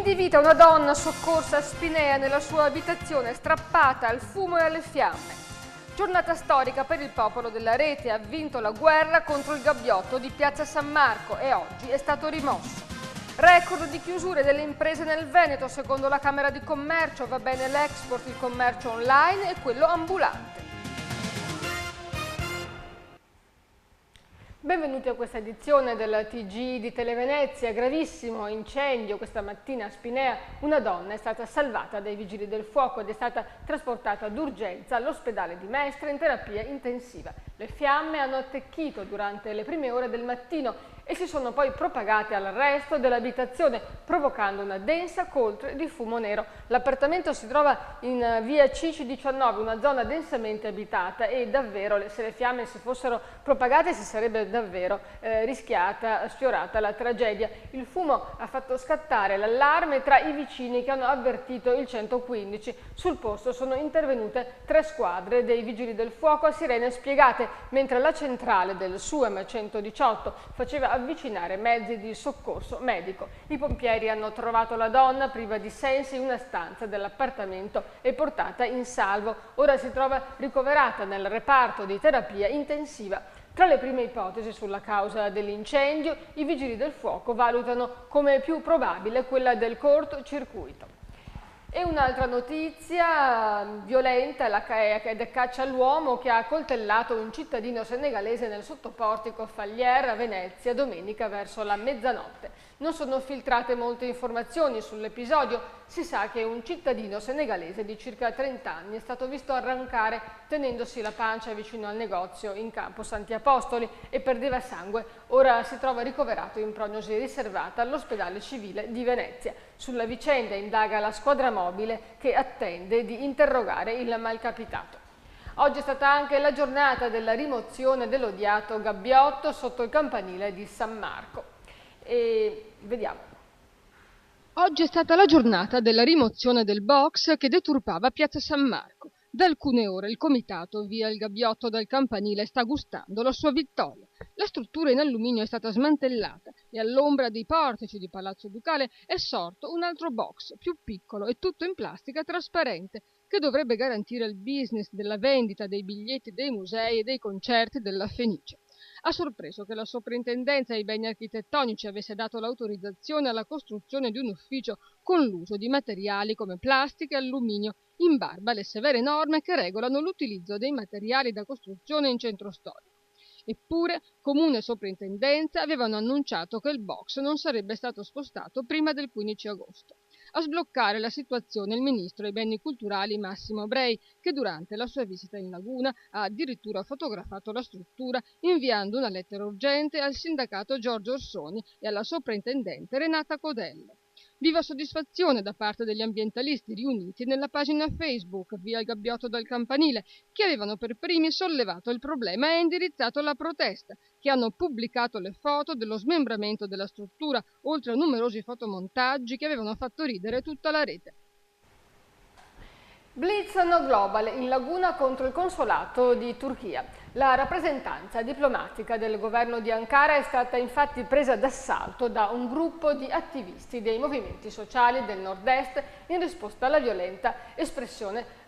di vita una donna soccorsa a Spinea nella sua abitazione strappata al fumo e alle fiamme. Giornata storica per il popolo della Rete, ha vinto la guerra contro il gabbiotto di Piazza San Marco e oggi è stato rimosso. Record di chiusure delle imprese nel Veneto, secondo la Camera di Commercio, va bene l'export, il commercio online e quello ambulante. Benvenuti a questa edizione del TG di Televenezia. Gravissimo incendio questa mattina a Spinea. Una donna è stata salvata dai vigili del fuoco ed è stata trasportata d'urgenza all'ospedale di Mestre in terapia intensiva. Le fiamme hanno attecchito durante le prime ore del mattino e si sono poi propagate al resto dell'abitazione, provocando una densa coltre di fumo nero. L'appartamento si trova in via Cici 19, una zona densamente abitata, e davvero, se le fiamme si fossero propagate, si sarebbe davvero sfiorata la tragedia. Il fumo ha fatto scattare l'allarme tra i vicini che hanno avvertito il 115. Sul posto sono intervenute 3 squadre dei vigili del fuoco a sirene spiegate, mentre la centrale del SUEM 118 faceva avvicinare mezzi di soccorso medico. I pompieri hanno trovato la donna priva di sensi in una stanza dell'appartamento e portata in salvo. Ora si trova ricoverata nel reparto di terapia intensiva. Tra le prime ipotesi sulla causa dell'incendio, i vigili del fuoco valutano come più probabile quella del cortocircuito. E un'altra notizia violenta ed è caccia all'uomo che ha coltellato un cittadino senegalese nel sottoportico Fallière a Venezia domenica verso la mezzanotte. Non sono filtrate molte informazioni sull'episodio. Si sa che un cittadino senegalese di circa 30 anni è stato visto arrancare tenendosi la pancia vicino al negozio in Campo Santi Apostoli e perdeva sangue. Ora si trova ricoverato in prognosi riservata all'ospedale civile di Venezia. Sulla vicenda indaga la squadra mobile che attende di interrogare il malcapitato. Oggi è stata anche la giornata della rimozione dell'odiato gabbiotto sotto il campanile di San Marco. E vediamo. Oggi è stata la giornata della rimozione del box che deturpava Piazza San Marco. Da alcune ore il comitato via il gabbiotto dal campanile sta gustando la sua vittoria. La struttura in alluminio è stata smantellata e all'ombra dei portici di Palazzo Ducale è sorto un altro box più piccolo e tutto in plastica trasparente che dovrebbe garantire il business della vendita dei biglietti dei musei e dei concerti della Fenice. Ha sorpreso che la soprintendenza ai beni architettonici avesse dato l'autorizzazione alla costruzione di un ufficio con l'uso di materiali come plastica e alluminio, in barba alle severe norme che regolano l'utilizzo dei materiali da costruzione in centro storico. Eppure, Comune e Soprintendenza avevano annunciato che il box non sarebbe stato spostato prima del 15 agosto. A sbloccare la situazione il ministro ai beni culturali Massimo Brei, che durante la sua visita in laguna ha addirittura fotografato la struttura inviando una lettera urgente al sindacato Giorgio Orsoni e alla soprintendente Renata Codello. Viva soddisfazione da parte degli ambientalisti riuniti nella pagina Facebook via il gabbiotto dal campanile, che avevano per primi sollevato il problema e indirizzato la protesta, che hanno pubblicato le foto dello smembramento della struttura, oltre a numerosi fotomontaggi che avevano fatto ridere tutta la rete. Blitz no global in laguna contro il consolato di Turchia. La rappresentanza diplomatica del governo di Ankara è stata infatti presa d'assalto da un gruppo di attivisti dei movimenti sociali del nord-est in risposta alla violenta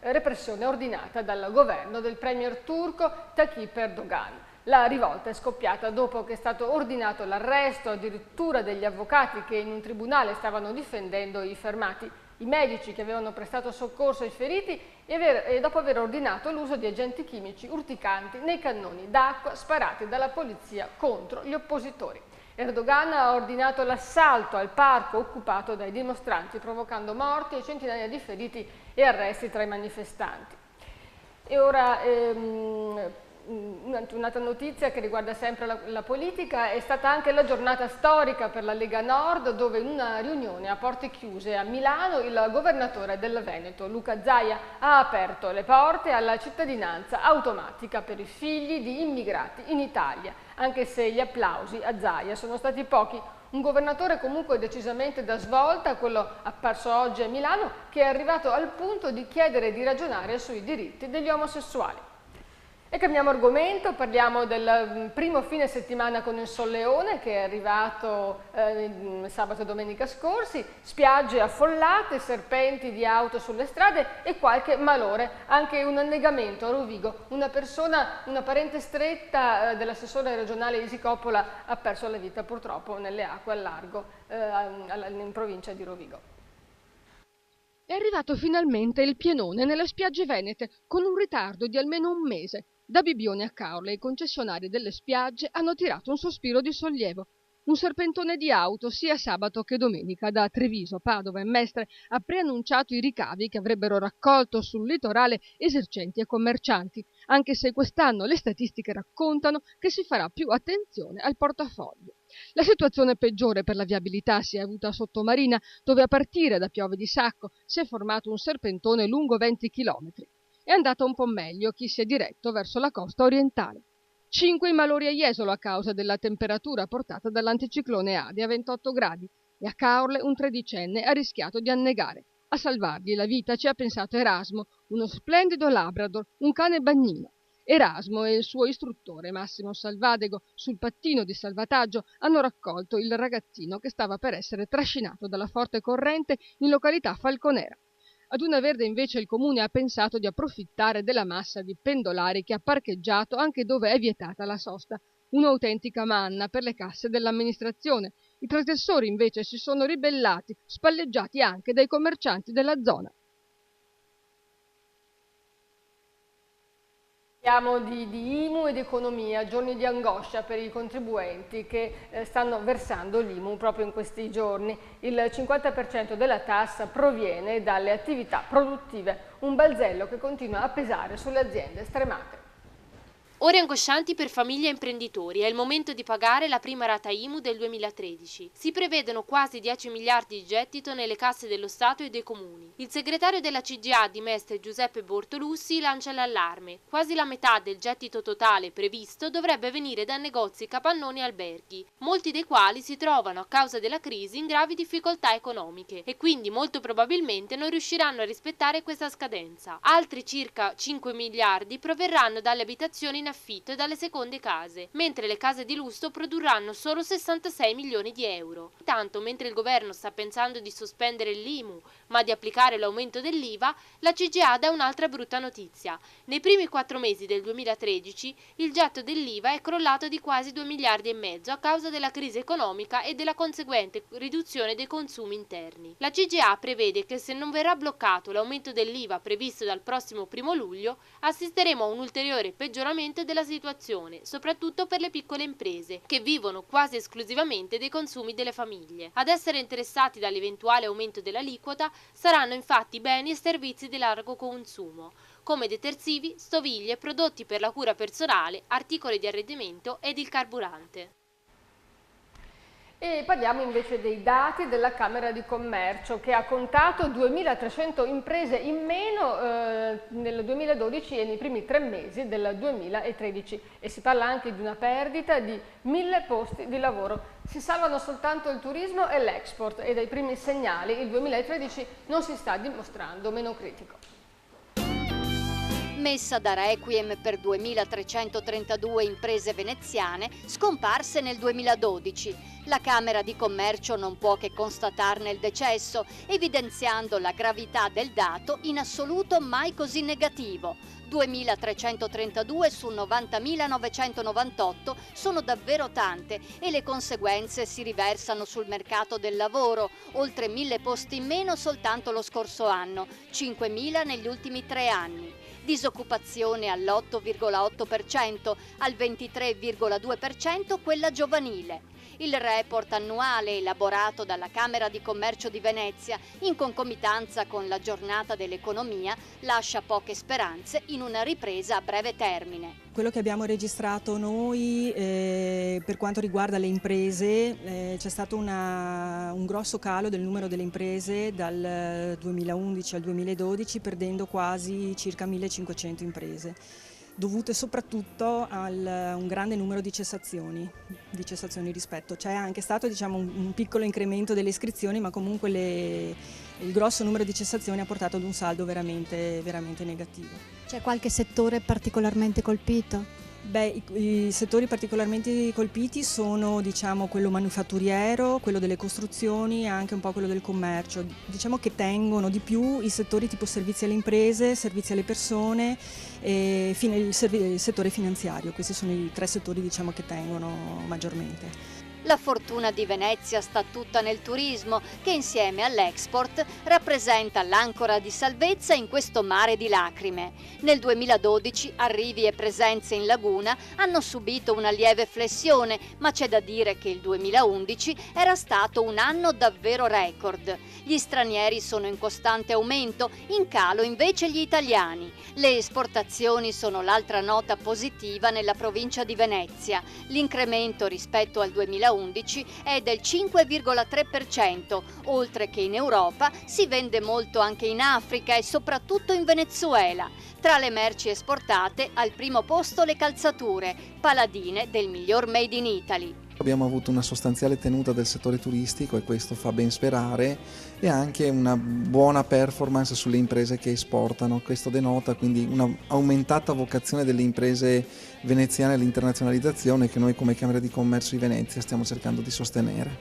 repressione ordinata dal governo del premier turco Tayyip Erdogan. La rivolta è scoppiata dopo che è stato ordinato l'arresto addirittura degli avvocati che in un tribunale stavano difendendo i fermati, i medici che avevano prestato soccorso ai feriti e dopo aver ordinato l'uso di agenti chimici urticanti nei cannoni d'acqua sparati dalla polizia contro gli oppositori. Erdogan ha ordinato l'assalto al parco occupato dai dimostranti, provocando morti e centinaia di feriti e arresti tra i manifestanti. E ora un'altra notizia che riguarda sempre la politica: è stata anche la giornata storica per la Lega Nord, dove in una riunione a porte chiuse a Milano il governatore del Veneto, Luca Zaia, ha aperto le porte alla cittadinanza automatica per i figli di immigrati in Italia, anche se gli applausi a Zaia sono stati pochi. Un governatore comunque decisamente da svolta, quello apparso oggi a Milano, che è arrivato al punto di chiedere di ragionare sui diritti degli omosessuali. E cambiamo argomento, parliamo del primo fine settimana con il solleone che è arrivato sabato e domenica scorsi, spiagge affollate, serpenti di auto sulle strade e qualche malore, anche un annegamento a Rovigo. Una parente stretta dell'assessore regionale Isi Coppola ha perso la vita purtroppo nelle acque al largo in provincia di Rovigo. È arrivato finalmente il pienone nelle spiagge venete, con un ritardo di almeno un mese. Da Bibbione a Caorle i concessionari delle spiagge hanno tirato un sospiro di sollievo. Un serpentone di auto sia sabato che domenica da Treviso, Padova e Mestre ha preannunciato i ricavi che avrebbero raccolto sul litorale esercenti e commercianti, anche se quest'anno le statistiche raccontano che si farà più attenzione al portafoglio. La situazione peggiore per la viabilità si è avuta a Sottomarina, dove a partire da Piove di Sacco si è formato un serpentone lungo 20 chilometri. È andata un po' meglio chi si è diretto verso la costa orientale. 5 i malori a Jesolo a causa della temperatura portata dall'anticiclone Ade a 28 gradi e a Caorle un tredicenne ha rischiato di annegare. A salvargli la vita ci ha pensato Erasmo, uno splendido Labrador, un cane bagnino. Erasmo e il suo istruttore Massimo Salvadego sul pattino di salvataggio hanno raccolto il ragazzino che stava per essere trascinato dalla forte corrente in località Falconera. Ad Una Verde invece il comune ha pensato di approfittare della massa di pendolari che ha parcheggiato anche dove è vietata la sosta, un'autentica manna per le casse dell'amministrazione. I trasgressori invece si sono ribellati, spalleggiati anche dai commercianti della zona. Parliamo di IMU ed economia, giorni di angoscia per i contribuenti che stanno versando l'IMU proprio in questi giorni. Il 50% della tassa proviene dalle attività produttive, un balzello che continua a pesare sulle aziende stremate. Ore angoscianti per famiglie e imprenditori, è il momento di pagare la prima rata IMU del 2013. Si prevedono quasi 10 miliardi di gettito nelle casse dello Stato e dei comuni. Il segretario della CGA di Mestre Giuseppe Bortolussi lancia l'allarme. Quasi la metà del gettito totale previsto dovrebbe venire da negozi, capannoni e alberghi, molti dei quali si trovano a causa della crisi in gravi difficoltà economiche e quindi molto probabilmente non riusciranno a rispettare questa scadenza. Altri circa 5 miliardi proverranno dalle abitazioni in affitto e dalle seconde case, mentre le case di lusso produrranno solo 66 milioni di euro. Intanto, mentre il governo sta pensando di sospendere l'IMU, ma di applicare l'aumento dell'IVA, la CGA dà un'altra brutta notizia. Nei primi 4 mesi del 2013 il getto dell'IVA è crollato di quasi 2 miliardi e mezzo a causa della crisi economica e della conseguente riduzione dei consumi interni. La CGA prevede che se non verrà bloccato l'aumento dell'IVA previsto dal prossimo 1 luglio, assisteremo a un ulteriore peggioramento della situazione, soprattutto per le piccole imprese, che vivono quasi esclusivamente dei consumi delle famiglie. Ad essere interessati dall'eventuale aumento dell'aliquota saranno infatti beni e servizi di largo consumo, come detersivi, stoviglie, prodotti per la cura personale, articoli di arredamento ed il carburante. E parliamo invece dei dati della Camera di Commercio che ha contato 2.300 imprese in meno nel 2012 e nei primi 3 mesi del 2013 e si parla anche di una perdita di 1.000 posti di lavoro. Si salvano soltanto il turismo e l'export e dai primi segnali il 2013 non si sta dimostrando meno critico. Messa da requiem per 2.332 imprese veneziane scomparse nel 2012. La Camera di Commercio non può che constatarne il decesso, evidenziando la gravità del dato in assoluto mai così negativo. 2.332 su 90.998 sono davvero tante e le conseguenze si riversano sul mercato del lavoro, oltre 1.000 posti in meno soltanto lo scorso anno, 5.000 negli ultimi 3 anni. Disoccupazione all'8,8%, al 23,2% quella giovanile. Il report annuale elaborato dalla Camera di Commercio di Venezia, in concomitanza con la giornata dell'economia, lascia poche speranze in una ripresa a breve termine. Quello che abbiamo registrato noi per quanto riguarda le imprese, c'è stato un grosso calo del numero delle imprese dal 2011 al 2012, perdendo quasi circa 1.500 imprese. dovute soprattutto a un grande numero di cessazioni rispetto. C'è anche stato diciamo, un piccolo incremento delle iscrizioni, ma comunque il grosso numero di cessazioni ha portato ad un saldo veramente negativo. C'è qualche settore particolarmente colpito? Beh, i settori particolarmente colpiti sono diciamo, quello manifatturiero, quello delle costruzioni e anche un po' quello del commercio. Diciamo che tengono di più i settori tipo servizi alle imprese, servizi alle persone e il settore finanziario. Questi sono i 3 settori diciamo, che tengono maggiormente. La fortuna di Venezia sta tutta nel turismo, che insieme all'export rappresenta l'ancora di salvezza in questo mare di lacrime. Nel 2012 arrivi e presenze in laguna hanno subito una lieve flessione, ma c'è da dire che il 2011 era stato un anno davvero record. Gli stranieri sono in costante aumento, in calo invece gli italiani. Le esportazioni sono l'altra nota positiva nella provincia di Venezia. L'incremento rispetto al 2011 è del 5,3%, oltre che in Europa si vende molto anche in Africa e soprattutto in Venezuela. Tra le merci esportate al primo posto le calzature, paladine del miglior Made in Italy. Abbiamo avuto una sostanziale tenuta del settore turistico e questo fa ben sperare, e anche una buona performance sulle imprese che esportano. Questo denota quindi una aumentata vocazione delle imprese veneziane all'internazionalizzazione che noi come Camera di Commercio di Venezia stiamo cercando di sostenere.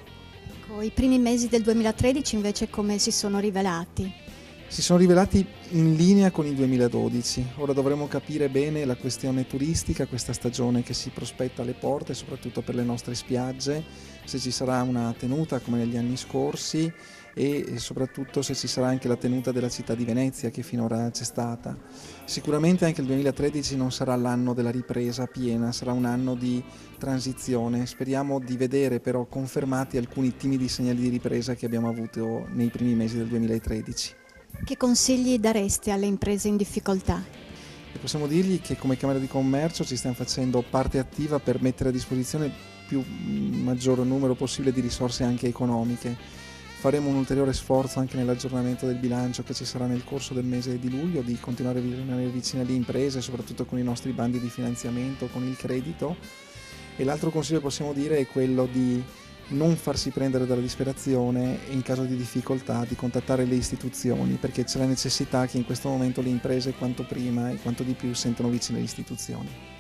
Ecco, i primi mesi del 2013 invece come si sono rivelati? Si sono rivelati in linea con il 2012. Ora dovremo capire bene la questione turistica, questa stagione che si prospetta alle porte, soprattutto per le nostre spiagge, se ci sarà una tenuta come negli anni scorsi e soprattutto se ci sarà anche la tenuta della città di Venezia che finora c'è stata. Sicuramente anche il 2013 non sarà l'anno della ripresa piena, sarà un anno di transizione. Speriamo di vedere però confermati alcuni timidi segnali di ripresa che abbiamo avuto nei primi mesi del 2013. Che consigli dareste alle imprese in difficoltà? E possiamo dirgli che come Camera di Commercio ci stiamo facendo parte attiva per mettere a disposizione il maggior numero possibile di risorse anche economiche. Faremo un ulteriore sforzo anche nell'aggiornamento del bilancio che ci sarà nel corso del mese di luglio, di continuare a rimanere vicini alle imprese, soprattutto con i nostri bandi di finanziamento, con il credito. E l'altro consiglio che possiamo dire è quello di non farsi prendere dalla disperazione e in caso di difficoltà di contattare le istituzioni, perché c'è la necessità che in questo momento le imprese quanto prima e quanto di più sentano vicine le istituzioni.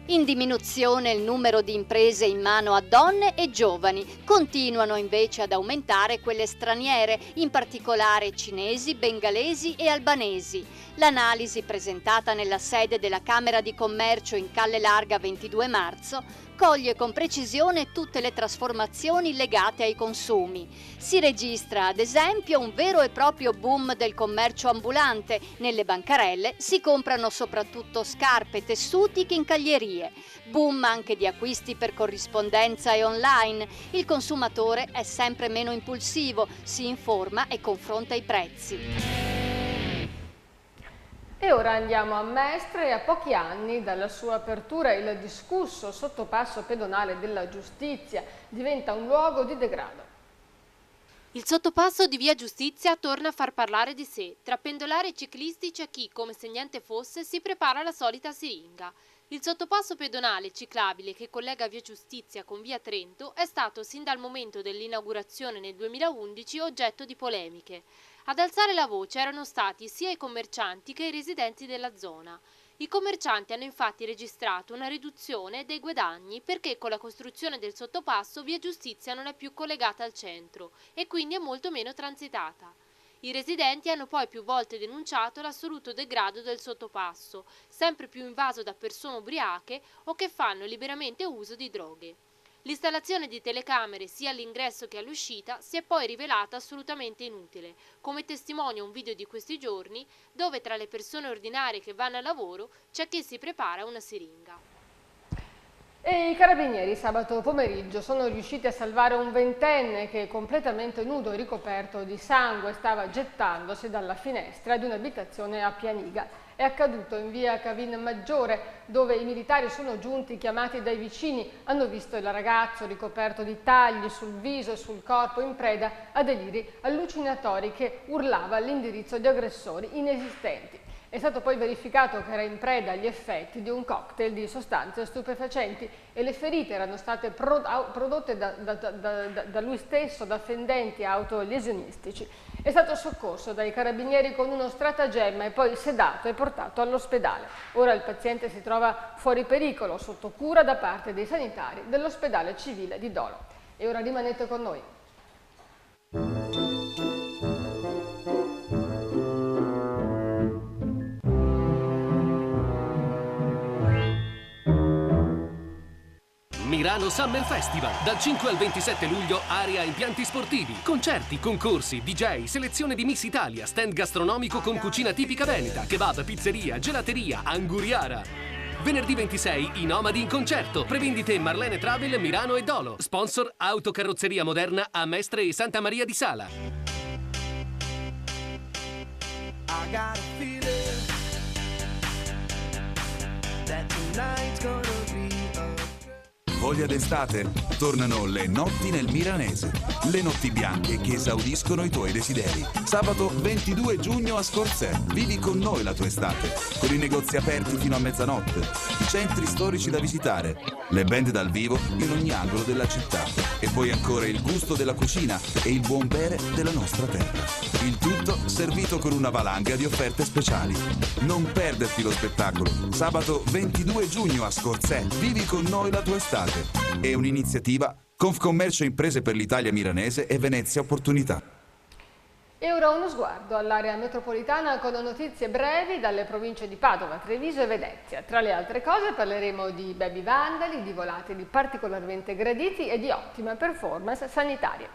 In diminuzione il numero di imprese in mano a donne e giovani, continuano invece ad aumentare quelle straniere, in particolare cinesi, bengalesi e albanesi. L'analisi presentata nella sede della Camera di Commercio in Calle Larga 22 marzo coglie con precisione tutte le trasformazioni legate ai consumi. Si registra ad esempio un vero e proprio boom del commercio ambulante. Nelle bancarelle si comprano soprattutto scarpe, tessuti, chincaglierie. Boom anche di acquisti per corrispondenza e online. Il consumatore è sempre meno impulsivo, si informa e confronta i prezzi. E ora andiamo a Mestre. A pochi anni dalla sua apertura il discusso sottopasso pedonale della Giustizia diventa un luogo di degrado. Il sottopasso di Via Giustizia torna a far parlare di sé. Tra pendolari e ciclisti c'è chi, come se niente fosse, si prepara la solita siringa. Il sottopasso pedonale ciclabile che collega Via Giustizia con Via Trento è stato sin dal momento dell'inaugurazione nel 2011 oggetto di polemiche. Ad alzare la voce erano stati sia i commercianti che i residenti della zona. I commercianti hanno infatti registrato una riduzione dei guadagni perché con la costruzione del sottopasso Via Giustizia non è più collegata al centro e quindi è molto meno transitata. I residenti hanno poi più volte denunciato l'assoluto degrado del sottopasso, sempre più invaso da persone ubriache o che fanno liberamente uso di droghe. L'installazione di telecamere sia all'ingresso che all'uscita si è poi rivelata assolutamente inutile, come testimonia un video di questi giorni dove tra le persone ordinarie che vanno al lavoro c'è chi si prepara una siringa. E i carabinieri sabato pomeriggio sono riusciti a salvare un ventenne che, completamente nudo e ricoperto di sangue, stava gettandosi dalla finestra di un'abitazione a Pianiga. È accaduto in via Cavin Maggiore, dove i militari sono giunti chiamati dai vicini, hanno visto il ragazzo ricoperto di tagli sul viso e sul corpo in preda a deliri allucinatori che urlava all'indirizzo di aggressori inesistenti. È stato poi verificato che era in preda agli effetti di un cocktail di sostanze stupefacenti e le ferite erano state prodotte da lui stesso da fendenti autolesionistici. È stato soccorso dai carabinieri con uno stratagemma e poi sedato e portato all'ospedale. Ora il paziente si trova fuori pericolo, sotto cura da parte dei sanitari dell'ospedale civile di Dolo. E ora rimanete con noi. Milano Summer Festival, dal 5 al 27 luglio, area impianti sportivi, concerti, concorsi, DJ, selezione di Miss Italia, stand gastronomico con cucina tipica veneta, kebab, pizzeria, gelateria, anguriara. Venerdì 26, i Nomadi in concerto, prevendite Marlene Travel, Milano e Dolo, sponsor Autocarrozzeria Moderna a Mestre e Santa Maria di Sala. Voglia d'estate? Tornano le notti nel Milanese. Le notti bianche che esaudiscono i tuoi desideri. Sabato 22 giugno a Scorzè. Vivi con noi la tua estate. Con i negozi aperti fino a mezzanotte. Centri storici da visitare. Le band dal vivo in ogni angolo della città. E poi ancora il gusto della cucina e il buon bere della nostra terra. Il tutto servito con una valanga di offerte speciali. Non perderti lo spettacolo. Sabato 22 giugno a Scorzè. Vivi con noi la tua estate. È un'iniziativa Confcommercio Imprese per l'Italia Milanese e Venezia Opportunità. E ora uno sguardo all'area metropolitana con notizie brevi dalle province di Padova, Treviso e Venezia. Tra le altre cose parleremo di baby vandali, di volatili particolarmente graditi e di ottima performance sanitaria.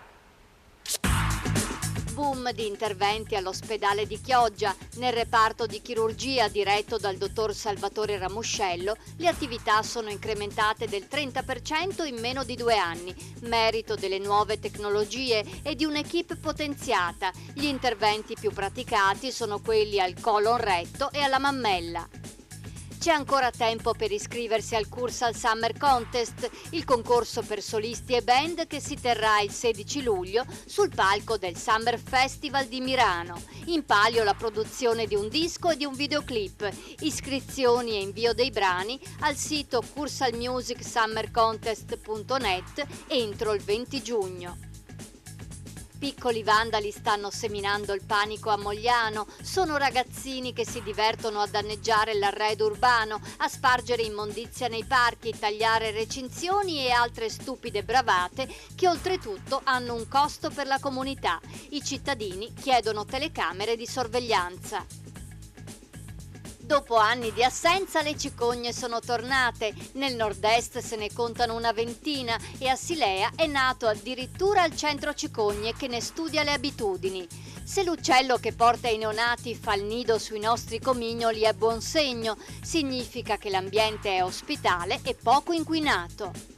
Boom di interventi all'ospedale di Chioggia. Nel reparto di chirurgia diretto dal dottor Salvatore Ramuscello, le attività sono incrementate del 30% in meno di 2 anni, merito delle nuove tecnologie e di un'equipe potenziata. Gli interventi più praticati sono quelli al colon retto e alla mammella. C'è ancora tempo per iscriversi al Cursal Summer Contest, il concorso per solisti e band che si terrà il 16 luglio sul palco del Summer Festival di Milano. In palio la produzione di un disco e di un videoclip. Iscrizioni e invio dei brani al sito cursalmusicsummercontest.net entro il 20 giugno. Piccoli vandali stanno seminando il panico a Mogliano. Sono ragazzini che si divertono a danneggiare l'arredo urbano, a spargere immondizia nei parchi, tagliare recinzioni e altre stupide bravate che oltretutto hanno un costo per la comunità. I cittadini chiedono telecamere di sorveglianza. Dopo anni di assenza le cicogne sono tornate, nel nord-est se ne contano una ventina e a Silea è nato addirittura il centro cicogne che ne studia le abitudini. Se l'uccello che porta i neonati fa il nido sui nostri comignoli è buon segno, significa che l'ambiente è ospitale e poco inquinato.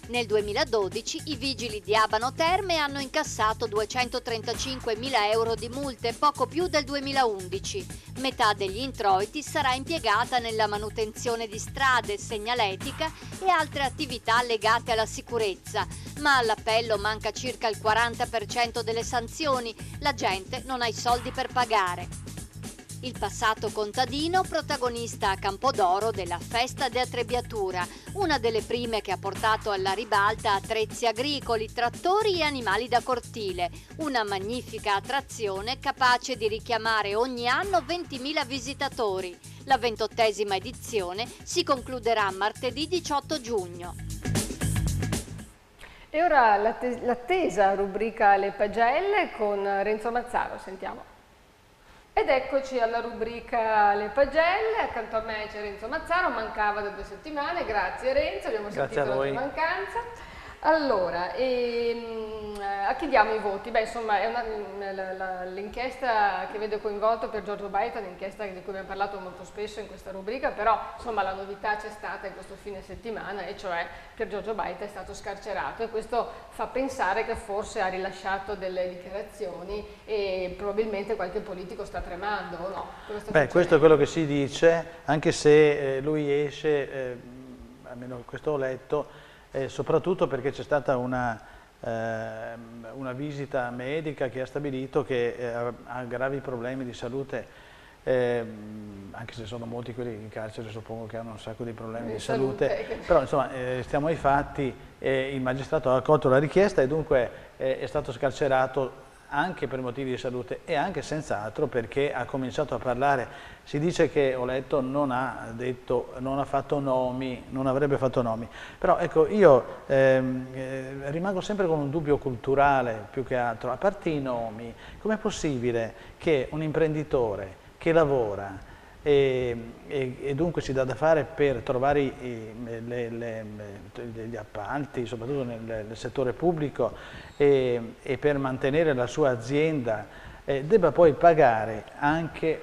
Nel 2012 i vigili di Abano Terme hanno incassato 235.000 euro di multe, poco più del 2011. Metà degli introiti sarà impiegata nella manutenzione di strade, segnaletica e altre attività legate alla sicurezza, ma all'appello manca circa il 40% delle sanzioni, la gente non ha i soldi per pagare. Il passato contadino protagonista a Campodoro della Festa de Atrebbiatura, una delle prime che ha portato alla ribalta attrezzi agricoli, trattori e animali da cortile, una magnifica attrazione capace di richiamare ogni anno 20.000 visitatori. La 28ª edizione si concluderà martedì 18 giugno. E ora l'attesa rubrica Le Pagelle con Renzo Mazzaro, sentiamo. Ed eccoci alla rubrica Le Pagelle, accanto a me c'è Renzo Mazzaro, mancava da 2 settimane, grazie Renzo, abbiamo sentito la tua mancanza. Allora, a chi diamo i voti? Beh, insomma, è l'inchiesta che vede coinvolto per Giorgio Baita, un'inchiesta di cui abbiamo parlato molto spesso in questa rubrica, però insomma la novità c'è stata in questo fine settimana, e cioè che Giorgio Baita è stato scarcerato, e questo fa pensare che forse ha rilasciato delle dichiarazioni e probabilmente qualche politico sta tremando, o no? Beh, questo è quello che si dice, anche se lui esce, almeno questo ho letto, soprattutto perché c'è stata una visita medica che ha stabilito che ha gravi problemi di salute anche se sono molti quelli in carcere, suppongo che hanno un sacco di problemi di salute, però insomma stiamo ai fatti, il magistrato ha accolto la richiesta e dunque è stato scarcerato anche per motivi di salute e anche senz'altro perché ha cominciato a parlare. Si dice che, ho letto, non ha fatto nomi, non avrebbe fatto nomi, però ecco io rimango sempre con un dubbio culturale più che altro, a parte i nomi, com'è possibile che un imprenditore che lavora e dunque si dà da fare per trovare gli appalti, soprattutto nel settore pubblico, e per mantenere la sua azienda, debba poi pagare anche,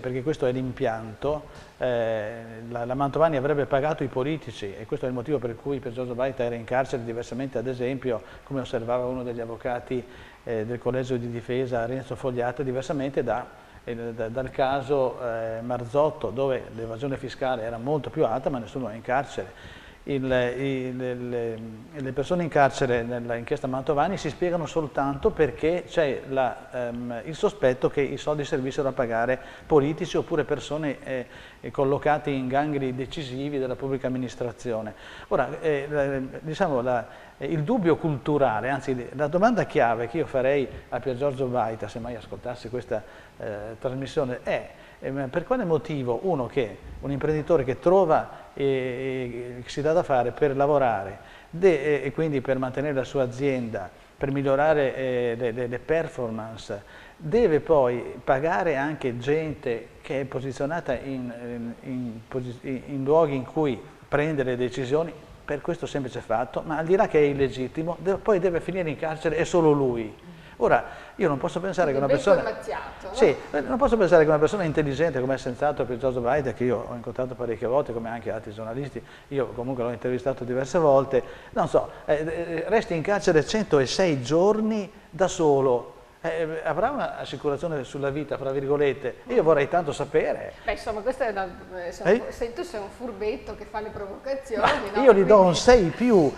perché questo è l'impianto, la Mantovani avrebbe pagato i politici e questo è il motivo per cui Piergiorgio Baita era in carcere, diversamente ad esempio, come osservava uno degli avvocati del Collegio di Difesa, Renzo Fogliatta, diversamente dal caso Marzotto, dove l'evasione fiscale era molto più alta ma nessuno è in carcere. Le persone in carcere nell'inchiesta Mantovani si spiegano soltanto perché c'è il sospetto che i soldi servissero a pagare politici oppure persone collocate in gangli decisivi della pubblica amministrazione. Ora, diciamo, il dubbio culturale, anzi la domanda chiave che io farei a Piergiorgio Baita, se mai ascoltasse questa trasmissione, è per quale motivo un imprenditore che trova e si dà da fare per lavorare e quindi per mantenere la sua azienda, per migliorare le performance, deve poi pagare anche gente che è posizionata in luoghi in cui prende le decisioni per questo semplice fatto, ma al di là che è illegittimo, poi deve finire in carcere e solo lui. Ora, io non posso pensare che una persona... No? Sì, non posso pensare che una persona intelligente come è senz'altro Piergiorgio Baita, che io ho incontrato parecchie volte, come anche altri giornalisti, io comunque l'ho intervistato diverse volte, non so, resti in carcere 106 giorni da solo. Avrà un'assicurazione sulla vita, fra virgolette, io vorrei tanto sapere. Beh, insomma, questo è tu sei un furbetto che fa le provocazioni. No? Io gli do un 6 più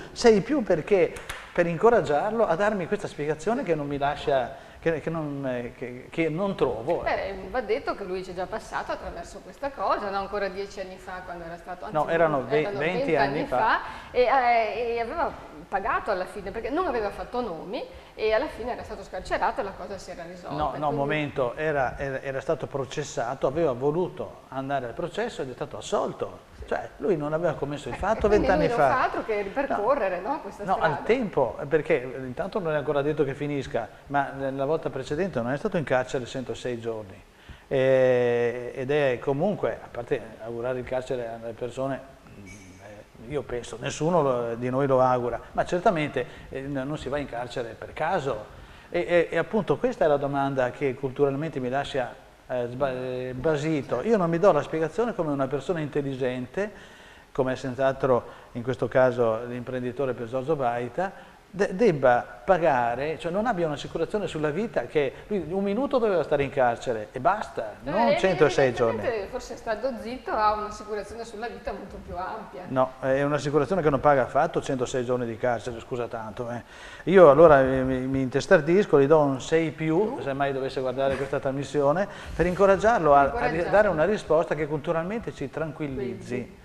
perché per incoraggiarlo a darmi questa spiegazione che non mi lascia, che non trovo. Va detto che lui ci è già passato attraverso questa cosa, non ancora 10 anni fa quando era stato, anzi, no, erano 20 anni fa. E aveva pagato alla fine, perché non aveva fatto nomi e alla fine era stato scarcerato e la cosa si era risolta. No, quindi... momento, era stato processato, aveva voluto andare al processo ed è stato assolto. Cioè, lui non aveva commesso il fatto 20 anni fa. Non fa altro che ripercorrere, no, questa strada. No, al tempo, perché intanto non è ancora detto che finisca, ma la volta precedente non è stato in carcere 106 giorni. Ed è comunque, a parte augurare il carcere alle persone, io penso, nessuno di noi lo augura, ma certamente non si va in carcere per caso. E appunto questa è la domanda che culturalmente mi lascia basito. Io non mi do la spiegazione come una persona intelligente, come senz'altro in questo caso l'imprenditore Piergiorgio Baita, debba pagare, cioè non abbia un'assicurazione sulla vita, che lui un minuto doveva stare in carcere e basta, non 106 giorni. Forse stando zitto ha un'assicurazione sulla vita molto più ampia. No, è un'assicurazione che non paga affatto 106 giorni di carcere, scusa tanto. Io allora mi intestardisco, gli do un 6 più, se mai dovesse guardare questa trasmissione, per incoraggiarlo a dare una risposta che culturalmente ci tranquillizzi.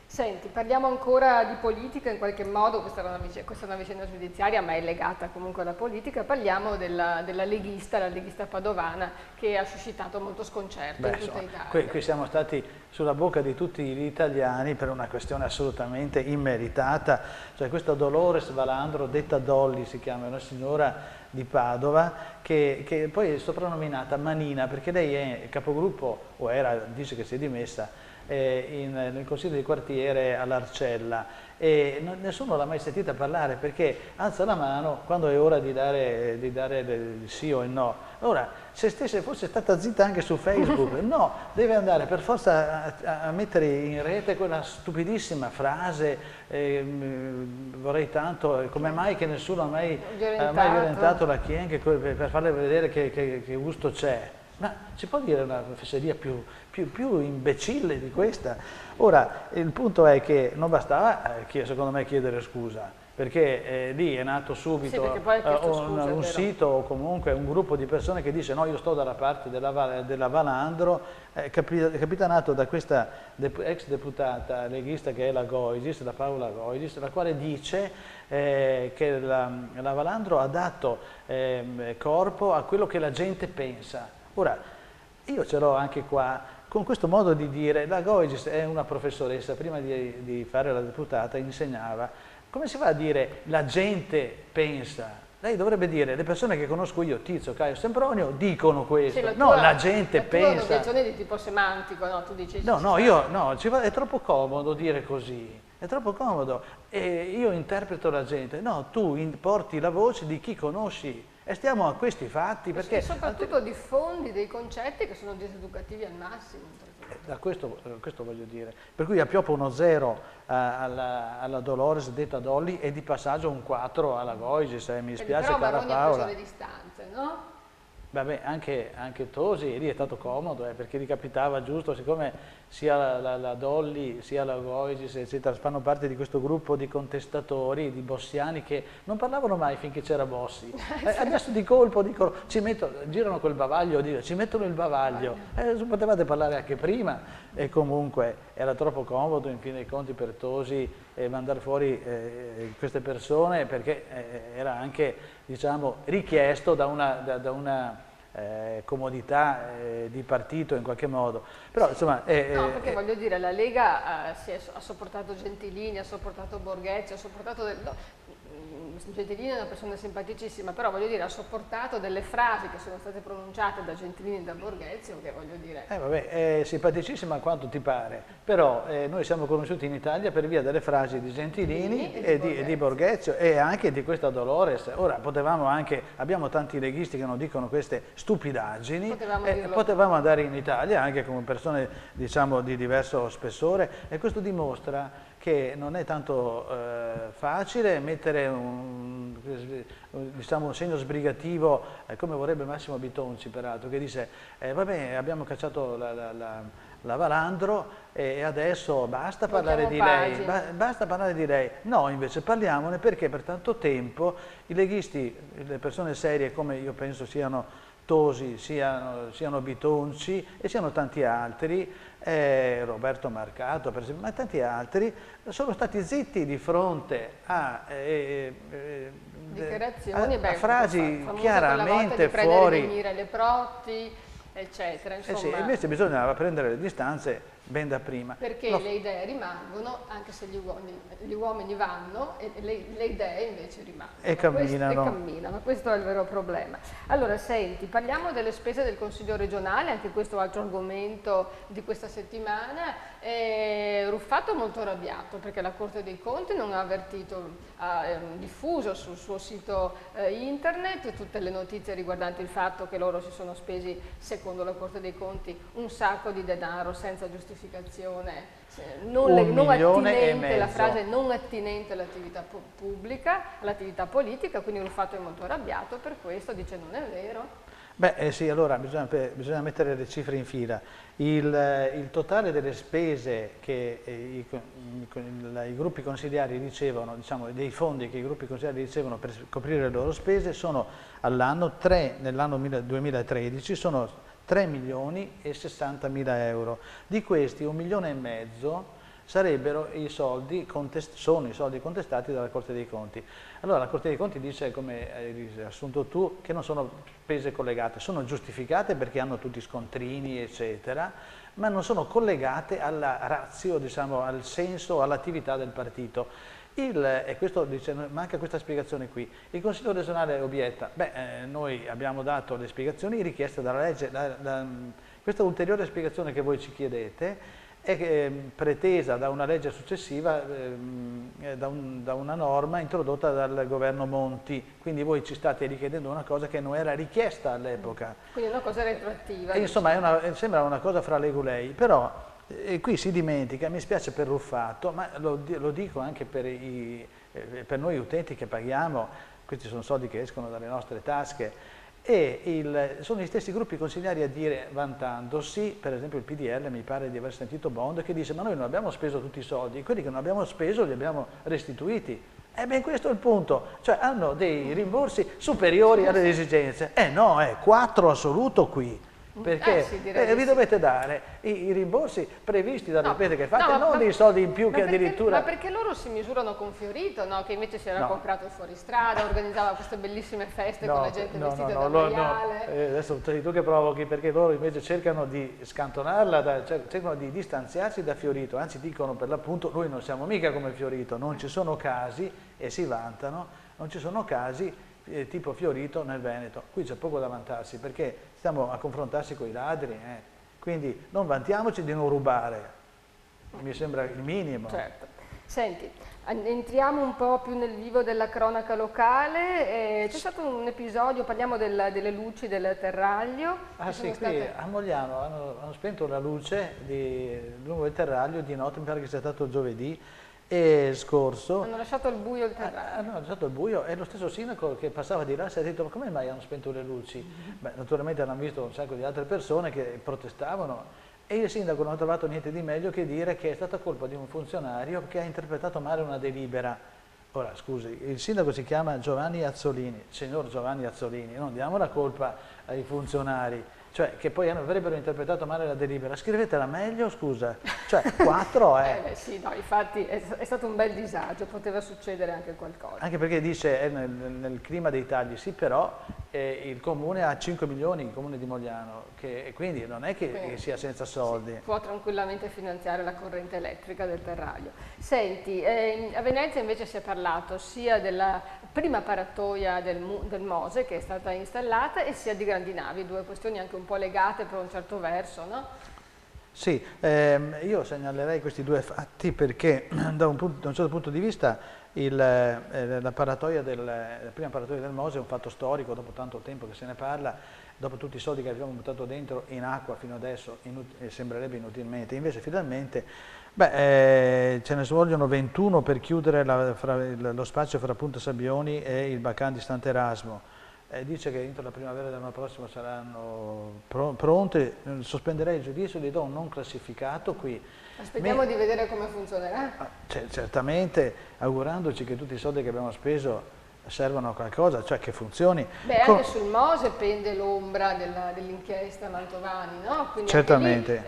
Senti, parliamo ancora di politica in qualche modo, questa è una vicenda giudiziaria ma è legata comunque alla politica, parliamo della leghista, la leghista padovana che ha suscitato molto sconcerto in tutta Italia. Qui siamo stati sulla bocca di tutti gli italiani per una questione assolutamente immeritata, cioè questa Dolores Valandro, detta Dolly si chiama, una signora di Padova che poi è soprannominata Manina perché lei è capogruppo, o era, dice che si è dimessa, nel consiglio di quartiere all'Arcella e nessuno l'ha mai sentita parlare perché alza la mano quando è ora di dare il sì o il no. Ora, se fosse stata zitta anche su Facebook, no, deve andare per forza a mettere in rete quella stupidissima frase vorrei tanto, come mai che nessuno ha mai violentato la Chieng per farle vedere che gusto c'è. Ma si può dire una fesseria più imbecille di questa? Ora, il punto è che non bastava, secondo me, chiedere scusa. perché lì è nato subito un sito o comunque un gruppo di persone che dice no, io sto dalla parte della Valandro, capitanato da questa ex deputata leghista che è la Goisis, la Paola Goisis, la quale dice che la Valandro ha dato corpo a quello che la gente pensa. Ora, io ce l'ho anche qua, con questo modo di dire, la Goisis è una professoressa, prima di fare la deputata insegnava. Come si fa a dire la gente pensa? Lei dovrebbe dire le persone che conosco io, Tizio, Caio, Sempronio, dicono questo. Sì, no, la gente pensa. È un'obiezione di tipo semantico, no? Tu dici, è troppo comodo dire così. È troppo comodo. E io interpreto la gente. No, tu porti la voce di chi conosci. E stiamo a questi fatti perché... E soprattutto diffondi dei concetti che sono diseducativi al massimo. Questo voglio dire. Per cui appioppo uno 0 alla Dolores detta Dolly e di passaggio un 4 alla Goisis, mi dispiace cara Paola. Però Maroni ha preso le distanze, no? Vabbè, anche Tosi, lì è stato comodo, perché gli capitava giusto, siccome sia la Dolly, sia la Goisis, eccetera, fanno parte di questo gruppo di contestatori, di bossiani che non parlavano mai finché c'era Bossi. Adesso di colpo dicono, girano quel bavaglio, ci mettono il bavaglio. Potevate parlare anche prima, e comunque era troppo comodo, in fin dei conti, per Tosi mandare fuori queste persone, perché era anche, diciamo, richiesto da una comodità di partito in qualche modo. Però insomma no, perché voglio dire, la Lega ha sopportato Gentilini, ha sopportato Borghezio, ha sopportato Gentilini è una persona simpaticissima, però voglio dire, ha sopportato delle frasi che sono state pronunciate da Gentilini e da Borghezio, che voglio dire... vabbè, è simpaticissima quanto ti pare, però noi siamo conosciuti in Italia per via delle frasi di Gentilini e di Borghezio e anche di questa Dolores. Ora, potevamo anche, abbiamo tanti leghisti che non dicono queste stupidaggini, potevamo andare in Italia anche come persone, diciamo, di diverso spessore, e questo dimostra che non è tanto facile mettere un segno sbrigativo, come vorrebbe Massimo Bitonci peraltro, che dice vabbè, abbiamo cacciato la Valandro e adesso basta parlare di lei, basta parlare di lei. No, invece parliamone, perché per tanto tempo i leghisti, le persone serie come io penso siano Tosi, siano Bitonci e siano tanti altri, Roberto Marcato per esempio, ma tanti altri, sono stati zitti di fronte a dichiarazioni, a frasi chiaramente fuori. Venire le Protti, eccetera. Insomma, invece bisognava prendere le distanze ben da prima. Perché le idee rimangono, anche se gli uomini vanno, e le idee invece rimangono. E camminano, questo è il vero problema. Allora, senti, parliamo delle spese del Consiglio regionale, anche questo altro argomento di questa settimana. Ruffatto molto arrabbiato perché la Corte dei Conti non ha diffuso sul suo sito internet tutte le notizie riguardanti il fatto che loro si sono spesi, secondo la Corte dei Conti, un sacco di denaro senza giustificazione, non attinente, la frase non attinente all'attività pubblica, all'attività politica, quindi Ruffatto è molto arrabbiato per questo, dice non è vero. Beh sì, allora bisogna mettere le cifre in fila. Il totale delle spese che i gruppi consigliari ricevono, diciamo dei fondi che i gruppi consigliari ricevono per coprire le loro spese, sono all'anno, nell'anno 2013, sono 3 milioni e 60 mila euro. Di questi 1,5 milioni sarebbero sono i soldi contestati dalla Corte dei Conti. Allora la Corte dei Conti dice, come hai riassunto tu, che non sono spese collegate, sono giustificate perché hanno tutti scontrini, eccetera, ma non sono collegate alla ratio, diciamo, al senso, all'attività del partito. E questo dice, manca questa spiegazione qui. Il Consiglio regionale obietta, noi abbiamo dato le spiegazioni richieste dalla legge, questa ulteriore spiegazione che voi ci chiedete è pretesa da una legge successiva, da una norma introdotta dal governo Monti, quindi voi ci state richiedendo una cosa che non era richiesta all'epoca. Quindi è una cosa retroattiva. Insomma, sembra una cosa fra Legulei, però qui si dimentica, mi spiace per Ruffatto, ma lo dico anche per noi utenti che paghiamo, questi sono soldi che escono dalle nostre tasche, e sono gli stessi gruppi consigliari a dire, vantandosi, per esempio il PDL, mi pare di aver sentito Bond, che dice ma noi non abbiamo speso tutti i soldi, quelli che non abbiamo speso li abbiamo restituiti. beh, questo è il punto, cioè hanno dei rimborsi superiori alle esigenze. No, 4 assoluto qui. Perché sì, vi dovete dare i rimborsi previsti dalle spese che fate, non dei soldi in più che addirittura... Ma perché loro si misurano con Fiorito, no? Che invece si era comprato il fuoristrada, organizzava queste bellissime feste con la gente vestita da maiale. Adesso sei tu che provochi, perché loro invece cercano di scantonarla, cercano di distanziarsi da Fiorito, anzi dicono per l'appunto noi non siamo mica come Fiorito, non ci sono casi, e si vantano, non ci sono casi tipo Fiorito nel Veneto. Qui c'è poco da vantarsi perché stiamo a confrontarsi con i ladri, quindi non vantiamoci di non rubare, mi sembra il minimo. Certo. Senti, entriamo un po' più nel vivo della cronaca locale, c'è stato un episodio, parliamo delle luci del terraglio. Sì, qui a Mogliano hanno spento la luce lungo il terraglio di notte, mi pare che sia stato giovedì scorso. Hanno lasciato al buio il terraglio. Hanno lasciato al buio, e lo stesso sindaco che passava di là si è detto: ma come mai hanno spento le luci? Beh, naturalmente hanno visto un sacco di altre persone che protestavano, e il sindaco non ha trovato niente di meglio che dire che è stata colpa di un funzionario che ha interpretato male una delibera. Ora, scusi, il sindaco si chiama Giovanni Azzolini, signor Giovanni Azzolini, non diamo la colpa ai funzionari, cioè che poi avrebbero interpretato male la delibera. Scrivetela meglio, scusa, cioè 4 sì, no, infatti è stato un bel disagio, poteva succedere anche qualcosa. Anche perché dice nel clima dei tagli, sì, però il comune ha 5 milioni, il comune di Mogliano, e quindi non è che sia senza soldi. Sì, può tranquillamente finanziare la corrente elettrica del terraglio. Senti, a Venezia invece si è parlato sia della prima paratoia del Mose che è stata installata, e sia di Grandinavi, due questioni anche un po' legate per un certo verso, no? Sì, io segnalerei questi due fatti perché da un certo punto di vista la prima paratoia del Mose è un fatto storico, dopo tanto tempo che se ne parla, dopo tutti i soldi che abbiamo buttato dentro in acqua fino adesso, sembrerebbe inutilmente, invece finalmente ce ne vogliono 21 per chiudere lo spazio fra Punta Sabbioni e il Bacan di Sant'Erasmo. Dice che entro la primavera dell'anno prossimo saranno pronte. Sospenderei il giudizio, gli do un non classificato qui. Aspettiamo di vedere come funzionerà. Certamente, augurandoci che tutti i soldi che abbiamo speso servono a qualcosa, cioè che funzioni. Beh, anche sul Mose pende l'ombra dell'inchiesta Mantovani, no? Quindi certamente.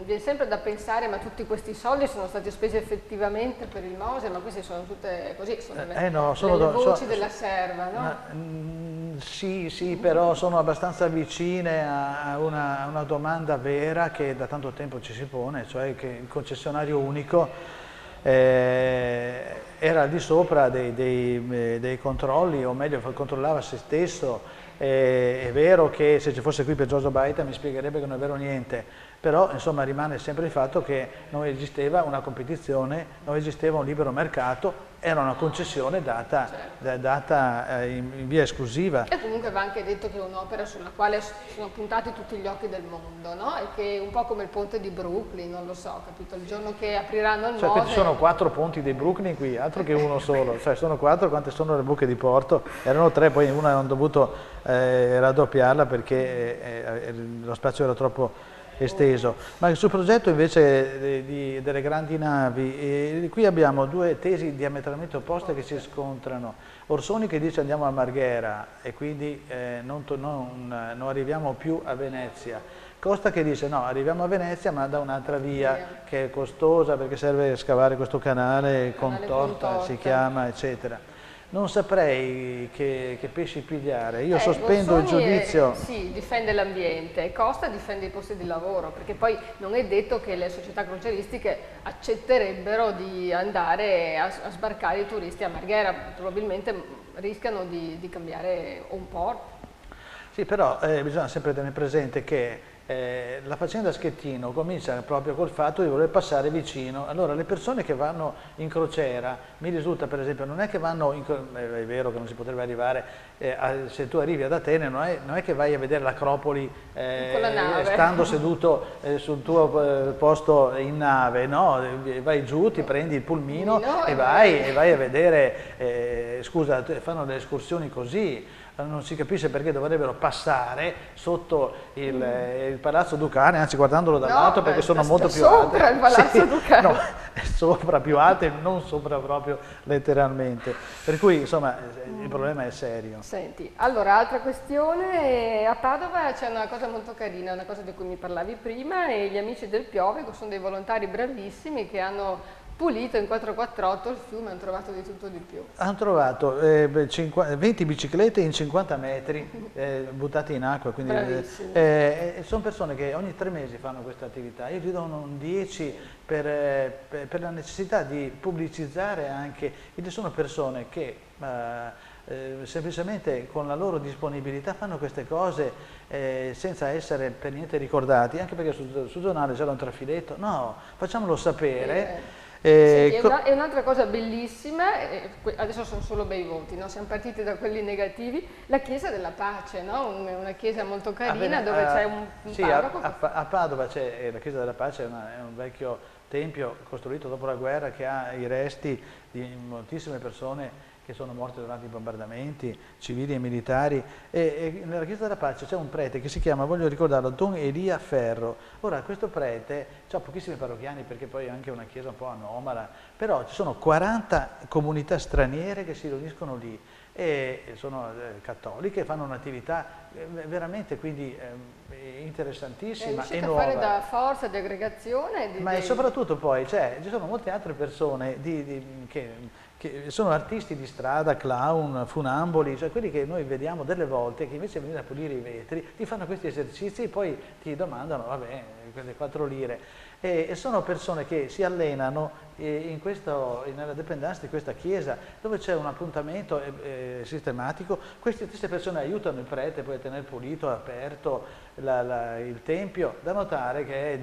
Viene sempre da pensare, ma tutti questi soldi sono stati spesi effettivamente per il Mose, ma queste sono tutte così, sono le voci della serva, no? Sì, però sono abbastanza vicine a una domanda vera che da tanto tempo ci si pone, cioè che il concessionario unico era al di sopra dei controlli, o meglio controllava se stesso. È vero che se ci fosse qui per Giorgio Baita mi spiegherebbe che non è vero niente, però insomma rimane sempre il fatto che non esisteva una competizione, non esisteva un libero mercato, era una concessione data in via esclusiva. E comunque va anche detto che è un'opera sulla quale sono puntati tutti gli occhi del mondo, no? E che un po' come il ponte di Brooklyn, non lo so, capito? Il giorno che apriranno il Mose... Ci sono 4 ponti di Brooklyn qui, altro che uno solo, cioè sono 4, quante sono le buche di porto? Erano 3, poi una hanno dovuto raddoppiarla perché lo spazio era troppo esteso. Ma sul progetto invece delle grandi navi, qui abbiamo due tesi diametralmente opposte che si scontrano. Orsoni che dice andiamo a Marghera e quindi non arriviamo più a Venezia. Costa che dice no, arriviamo a Venezia ma da un'altra via che è costosa perché serve scavare questo canale Contorta, si chiama, eccetera. Non saprei che pesci pigliare, io sospendo il giudizio. Sì, difende l'ambiente, Costa difende i posti di lavoro, perché poi non è detto che le società crocieristiche accetterebbero di andare a sbarcare i turisti a Marghera, probabilmente rischiano di cambiare un porto. Sì, però bisogna sempre tenere presente che la faccenda Schettino comincia proprio col fatto di voler passare vicino. Allora le persone che vanno in crociera, mi risulta per esempio, non è che vanno, è vero che non si potrebbe arrivare, se tu arrivi ad Atene non è che vai a vedere l'Acropoli stando seduto sul tuo posto in nave, no, vai giù, ti prendi il pulmino e vai a vedere, scusa, fanno le escursioni così. Non si capisce perché dovrebbero passare sotto il Palazzo Ducale, anzi guardandolo dall'alto perché sono molto più alte. Sopra il Palazzo Ducale. No, sopra, più alte, non sopra proprio letteralmente. Per cui insomma il problema è serio. Senti, allora altra questione, a Padova c'è una cosa molto carina, una cosa di cui mi parlavi prima, e gli amici del Piove, che sono dei volontari bravissimi che hanno pulito in 448 il fiume, hanno trovato di tutto di più. Hanno trovato 20 biciclette in 50 metri buttate in acqua, quindi sono persone che ogni 3 mesi fanno questa attività. Io gli do un 10 per la necessità di pubblicizzare anche. Sono persone che semplicemente con la loro disponibilità fanno queste cose senza essere per niente ricordati, anche perché sul giornale c'era un trafiletto. No, facciamolo sapere. E un'altra cosa bellissima, adesso sono solo bei voti, no? Siamo partiti da quelli negativi, la Chiesa della Pace, no? Una chiesa molto carina dove c'è un parroco. A Padova c'è la Chiesa della Pace, è un vecchio tempio costruito dopo la guerra che ha i resti di moltissime persone che sono morte durante i bombardamenti, civili e militari, e nella Chiesa della Pace c'è un prete che si chiama, voglio ricordarlo, Don Elia Ferro. Ora questo prete ha pochissimi parrocchiani perché poi è anche una chiesa un po' anomala, però ci sono 40 comunità straniere che si riuniscono lì e sono cattoliche, fanno un'attività veramente quindi interessantissima e nuova. A fare da forza di aggregazione. Ma soprattutto poi ci sono molte altre persone che sono artisti di strada, clown, funamboli, cioè quelli che noi vediamo delle volte che invece di venire a pulire i vetri ti fanno questi esercizi e poi ti domandano, vabbè, quelle 4 lire. E sono persone che si allenano nella dependenza di questa chiesa, dove c'è un appuntamento sistematico. Queste stesse persone aiutano il prete poi a tenere pulito, aperto il tempio. Da notare che è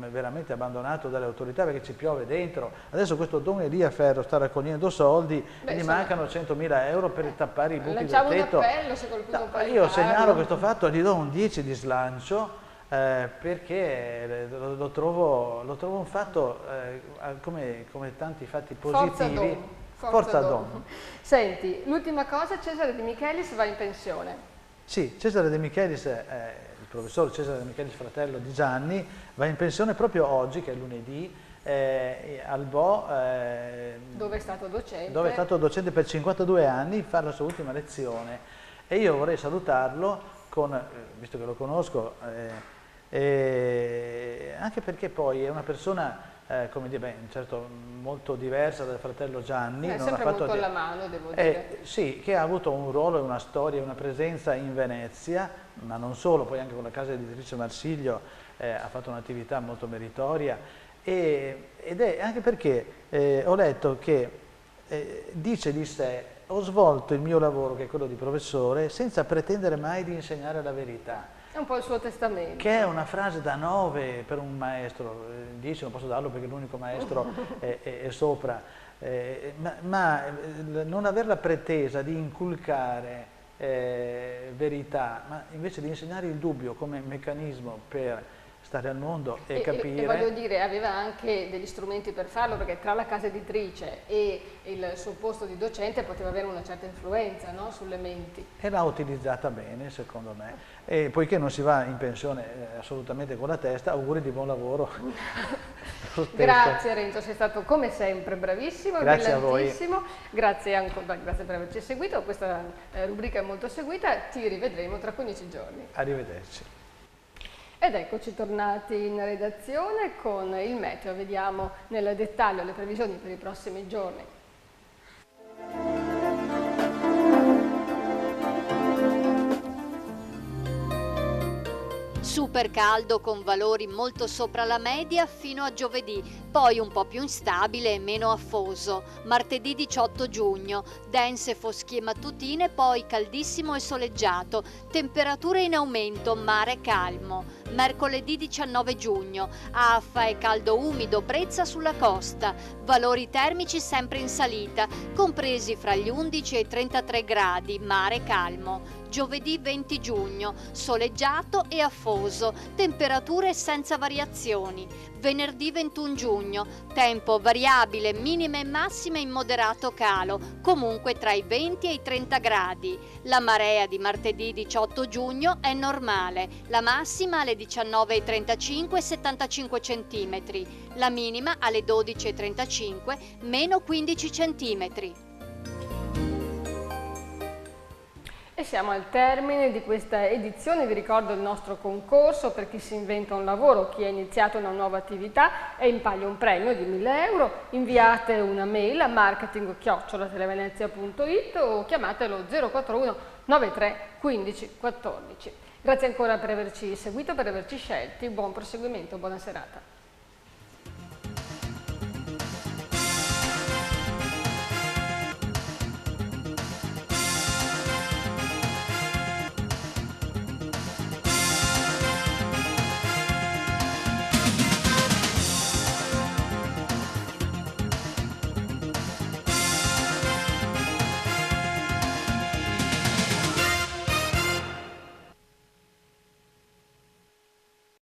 veramente abbandonato dalle autorità perché ci piove dentro. Adesso questo Don Elia Ferro sta raccogliendo soldi e gli mancano 100.000 euro per tappare i buchi del tetto. Un appello, se qualcuno può io segnalo questo fatto, gli do un 10 di slancio. Perché lo trovo un fatto come tanti fatti positivi. Forza Dom. Senti, l'ultima cosa, Cesare De Michelis va in pensione. Sì, Cesare De Michelis, il professor Cesare De Michelis, fratello di Gianni, va in pensione proprio oggi, che è lunedì, al Bo, dove è stato docente. Dove è stato docente per 52 anni, fa la sua ultima lezione. E io vorrei salutarlo visto che lo conosco, anche perché poi è una persona, come dire, certo molto diversa dal fratello Gianni. È sempre molto alla mano, devo dire. Sì, che ha avuto un ruolo, una storia, una presenza in Venezia, ma non solo, poi anche con la casa editrice Marsiglio ha fatto un'attività molto meritoria, ed è anche perché ho letto che dice di sé: ho svolto il mio lavoro, che è quello di professore, senza pretendere mai di insegnare la verità. È un po' il suo testamento. Che è una frase da 9 per un maestro, 10 non posso darlo perché l'unico maestro è sopra, ma non aver la pretesa di inculcare verità, ma invece di insegnare il dubbio come meccanismo per stare al mondo e capire. E voglio dire, aveva anche degli strumenti per farlo, perché tra la casa editrice e il suo posto di docente poteva avere una certa influenza, no? Sulle menti. E l'ha utilizzata bene, secondo me. E poiché non si va in pensione assolutamente con la testa, auguri di buon lavoro. Grazie Renzo, sei stato come sempre bravissimo, grazie brillantissimo. A voi. Grazie per averci seguito, questa rubrica è molto seguita, ti rivedremo tra 15 giorni. Arrivederci. Ed eccoci tornati in redazione con il meteo, vediamo nel dettaglio le previsioni per i prossimi giorni. Super caldo con valori molto sopra la media fino a giovedì, poi un po' più instabile e meno afoso. Martedì 18 giugno, dense foschie mattutine, poi caldissimo e soleggiato, temperature in aumento, mare calmo. Mercoledì 19 giugno, affa e caldo umido, brezza sulla costa, valori termici sempre in salita, compresi fra gli 11 e i 33 gradi, mare calmo. Giovedì 20 giugno, soleggiato e afoso, temperature senza variazioni. Venerdì 21 giugno, tempo variabile, minime e massime in moderato calo, comunque tra i 20 e i 30 gradi. La marea di martedì 18 giugno è normale, la massima alle 19,35 e 75 cm, la minima alle 12,35 meno 15 cm. E siamo al termine di questa edizione. Vi ricordo il nostro concorso per chi si inventa un lavoro, chi ha iniziato una nuova attività e in palio un premio di 1.000 euro. Inviate una mail a marketing@televenezia.it o chiamatelo 041 93 15 14. Grazie ancora per averci seguito, per averci scelti. Buon proseguimento, buona serata.